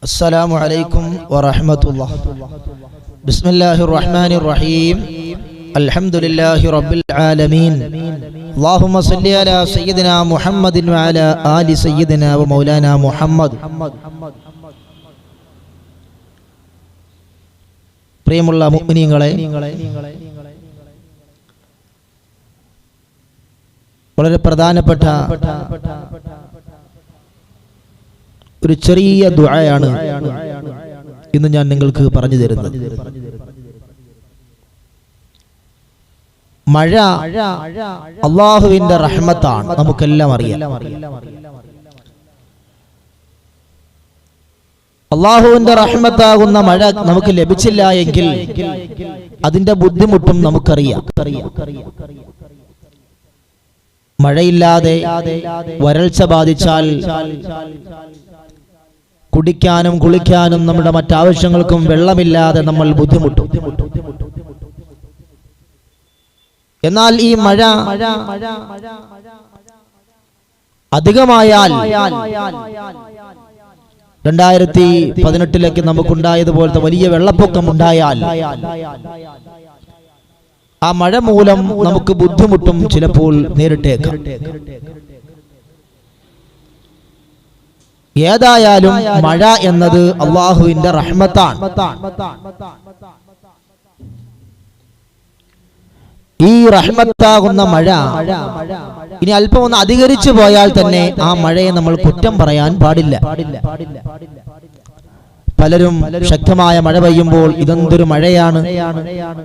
السلام عليكم ورحمة الله. بسم الله الرحمن الرحيم. الحمد لله رب العالمين. اللهم صل على سيدنا محمد وعلى آل سيدنا ومولانا محمد. പ്രിയമുള്ള മുഅ്മിനീങ്ങളെ, വളരെ പ്രധാനപ്പെട്ട ഒരു ചെറിയ ദുആയാണ് ഇന്ന് ഞാൻ നിങ്ങൾക്ക് പറഞ്ഞു തരുന്നത്. മഴ അല്ലാഹുവിന്റെ റഹ്മത്താണ്, നമുക്കെല്ലാം അറിയാം. അല്ലാഹുവിന്റെ റഹ്മത്താകുന്ന മഴ നമുക്ക് ലഭിച്ചില്ല എങ്കിൽ അതിന്റെ ബുദ്ധിമുട്ടും നമുക്കറിയാം. മഴയില്ലാതെ വരൾച്ച ബാധിച്ചാൽ കുടിക്കാനും കുളിക്കാനും നമ്മുടെ മറ്റാവശ്യങ്ങൾക്കും വെള്ളമില്ലാതെ നമ്മൾ ബുദ്ധിമുട്ടും. എന്നാൽ ഈ മഴ അധികമായാൽ 2018 നമുക്കുണ്ടായതുപോലത്തെ വലിയ വെള്ളപ്പൊക്കം ഉണ്ടായാൽ ആ മഴ മൂലം നമുക്ക് ബുദ്ധിമുട്ടും ചിലപ്പോൾ നേരിട്ടേക്കാം. ഏതായാലും മഴ എന്നത് അല്ലാഹുവിന്റെ റഹ്മത്താണ്. ഈ റഹ്മത്താകുന്ന മഴ ഇനി അല്പം ഒന്ന് അധികരിച്ചു പോയാൽ തന്നെ ആ മഴയെ നമ്മൾ കുറ്റം പറയാൻ പാടില്ല. പലരും ശക്തമായ മഴ പെയ്യുമ്പോൾ ഇതെന്തൊരു മഴയാണ്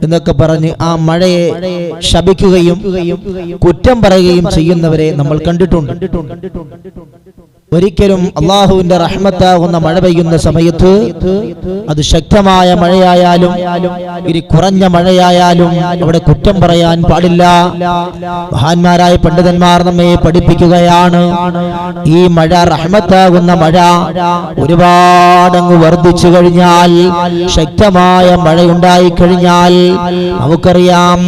എന്നൊക്കെ പറഞ്ഞ് ആ മഴയെ ശപിക്കുകയും കുറ്റം പറയുകയും ചെയ്യുന്നവരെ നമ്മൾ കണ്ടിട്ടുണ്ട്. ഒരിക്കലും അല്ലാഹുവിന്റെ റഹ്മത്താകുന്ന മഴ പെയ്യുന്ന സമയത്ത് അത് ശക്തമായ മഴയായാലും ഇനി കുറഞ്ഞ മഴയായാലും അവിടെ കുറ്റം പറയാൻ പാടില്ല. മഹാന്മാരായ പണ്ഡിതന്മാർ നമ്മെ പഠിപ്പിക്കുകയാണ്, ഈ മഴ റഹ്മത്താകുന്ന മഴ ഒരുപാടങ്ങ് വർദ്ധിച്ചു കഴിഞ്ഞാൽ, ശക്തമായ മഴയുണ്ടായി കഴിഞ്ഞാൽ, നമുക്കറിയാം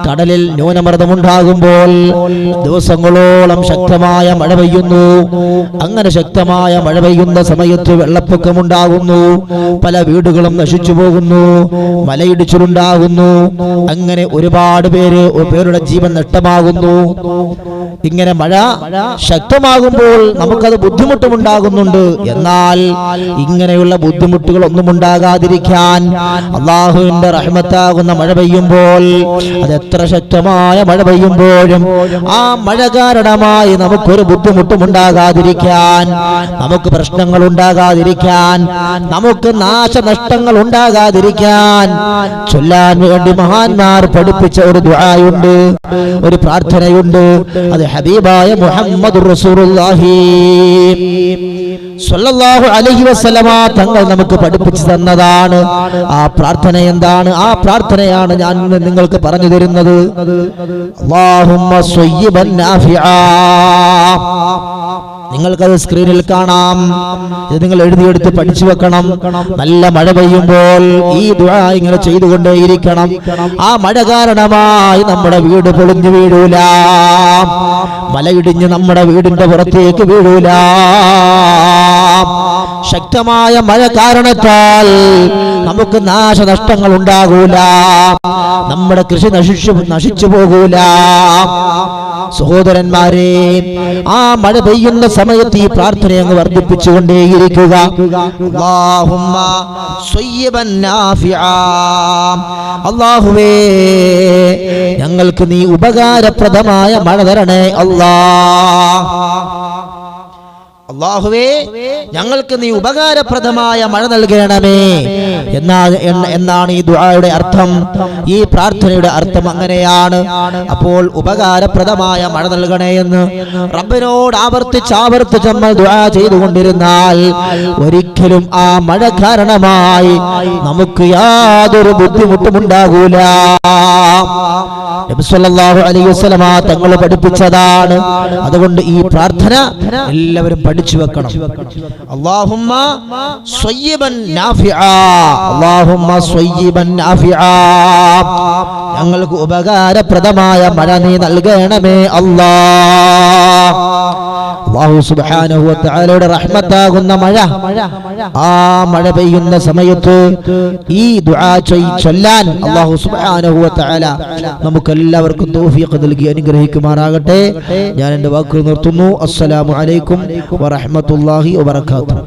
കടലിൽ ന്യൂനമർദ്ദമുണ്ടാകുമ്പോൾ ദിവസങ്ങളോളം ശക്തമായ മഴ പെയ്യുന്നു. അങ്ങനെ ശക്തമായ മഴ പെയ്യുന്ന സമയത്ത് വെള്ളപ്പൊക്കമുണ്ടാകുന്നു, പല വീടുകളും നശിച്ചു പോകുന്നു, മലയിടിച്ചിലുണ്ടാകുന്നു, അങ്ങനെ ഒരുപാട് പേരുടെ ജീവൻ നഷ്ടമാകുന്നു. ഇങ്ങനെ മഴ ശക്തമാകുമ്പോൾ നമുക്കത് ബുദ്ധിമുട്ടുമുണ്ടാകുന്നുണ്ട്. എന്നാൽ ഇങ്ങനെയുള്ള ബുദ്ധിമുട്ടുകൾ ഒന്നും ഉണ്ടാകാതിരിക്കാൻ അല്ലാഹുവിന്റെ റഹ്മത്താകുന്ന മഴ പെയ്യുമ്പോൾ, അത് എത്ര ശക്തമായ മഴ പെയ്യുമ്പോഴും ആ മഴ കാരണമായി നമുക്കൊരു ബുദ്ധിമുട്ടും ഉണ്ടാകാതിരിക്കാൻ, നമുക്ക് പ്രശ്നങ്ങൾ ഉണ്ടാകാതിരിക്കാൻ, നമുക്ക് നാശനഷ്ടങ്ങൾ ഉണ്ടാകാതിരിക്കാൻ ചൊല്ലാൻ വേണ്ടി മഹാന്മാർ പഠിപ്പിച്ച ഒരു ദുആയുണ്ട്, ഒരു പ്രാർത്ഥനയുണ്ട്. അത് ഹബീബായ മുഹമ്മദുർ റസൂലുള്ളാഹി സ്വല്ലല്ലാഹു അലൈഹി വസല്ലമ തങ്ങൾ നമുക്ക് പഠിപ്പിച്ചു തന്നതാണ്. ആ പ്രാർത്ഥന എന്താണ്? ആ പ്രാർത്ഥനയാണ് ഞാൻ നിങ്ങൾക്ക് പറഞ്ഞു തരുന്നത്. അല്ലാഹുമ്മ സ്വയ്യിബൻ നാഫിആ. നിങ്ങൾക്കത് സ്ക്രീനിൽ കാണാം. ഇത് നിങ്ങൾ എഴുതിയെടുത്ത് പഠിച്ചു വെക്കണം. നല്ല മഴ പെയ്യുമ്പോൾ ഈ ദുആ ഇങ്ങനെ ചെയ്തുകൊണ്ടേയിരിക്കണം. ആ മഴ കാരണമായി നമ്മുടെ വീട് പൊളിഞ്ഞു വീഴൂല, മലയിടിഞ്ഞ് നമ്മുടെ വീടിന്റെ പുറത്തേക്ക് വീഴൂല. ശക്തമായ മഴ കാരണത്താൽ നമുക്ക് നാശനഷ്ടങ്ങൾ ഉണ്ടാകൂല, നമ്മുടെ കൃഷി നശിച്ചു പോകൂല. സഹോദരന്മാരെ, ആ മഴ പെയ്യുന്ന സമയത്ത് ഈ പ്രാർത്ഥന അങ്ങ് വർദ്ധിപ്പിച്ചുകൊണ്ടേയിരിക്കുക. അല്ലാഹുമ്മ സ്വയ്യിബൻ നാഫിആ. അല്ലാഹുവേ, ഞങ്ങൾക്ക് നീ ഉപകാരപ്രദമായ മഴ തരണേ അല്ലാഹ്. അല്ലാഹുവേ, ഞങ്ങൾക്ക് നീ ഉപകാരപ്രദമായ മഴ നൽകണമേ എന്നാണ് ഈ ദുആയുടെ അർത്ഥം. ഈ പ്രാർത്ഥനയുടെ അർത്ഥം അങ്ങനെയാണ്. അപ്പോൾ ഉപകാരപ്രദമായ മഴ നൽകണേ എന്ന് റബ്ബിനോട് ആവർത്തിച്ച് നമ്മൾ ദുആ ചെയ്തുകൊണ്ടിരുന്നാൽ ഒരിക്കലും ആ മഴ കാരണമായി നമുക്ക് യാതൊരു ബുദ്ധിമുട്ടും ഉണ്ടാകൂല. നബി സല്ലല്ലാഹു അലൈഹി വസല്ലമ തങ്ങൾ പഠിപ്പിച്ചതാണ്. അതുകൊണ്ട് ഈ പ്രാർത്ഥന എല്ലാവരും പഠിച്ചു വെക്കണം. അല്ലാഹുമ്മ സ്വയ്യിബൻ നാഫിആ. അല്ലാഹുമ്മ സ്വയ്യിബൻ നാഫിആ. ഞങ്ങൾക്ക് ഉപകാരപ്രദമായ മഴ നീ നൽകണമേ അല്ലാഹ്. അല്ലാഹു സുബ്ഹാനഹു വ തആലയുടെ റഹ്മത്താകുന്ന മഴ, ആ മഴ പെയ്യുന്ന സമയത്ത് ഈ ദുആ ചൊല്ലാൻ അല്ലാഹു സുബ്ഹാനഹു വ തആല നമുക്കെല്ലാവർക്കും തൗഫീഖ് നൽകി അനുഗ്രഹിക്കുമാറാകട്ടെ. ഞാൻ എൻ്റെ വാക്കുകൾ നിർത്തുന്നു. അസ്സലാമു അലൈക്കും വറഹ്മത്തുള്ളാഹി വബറകാതുഹു.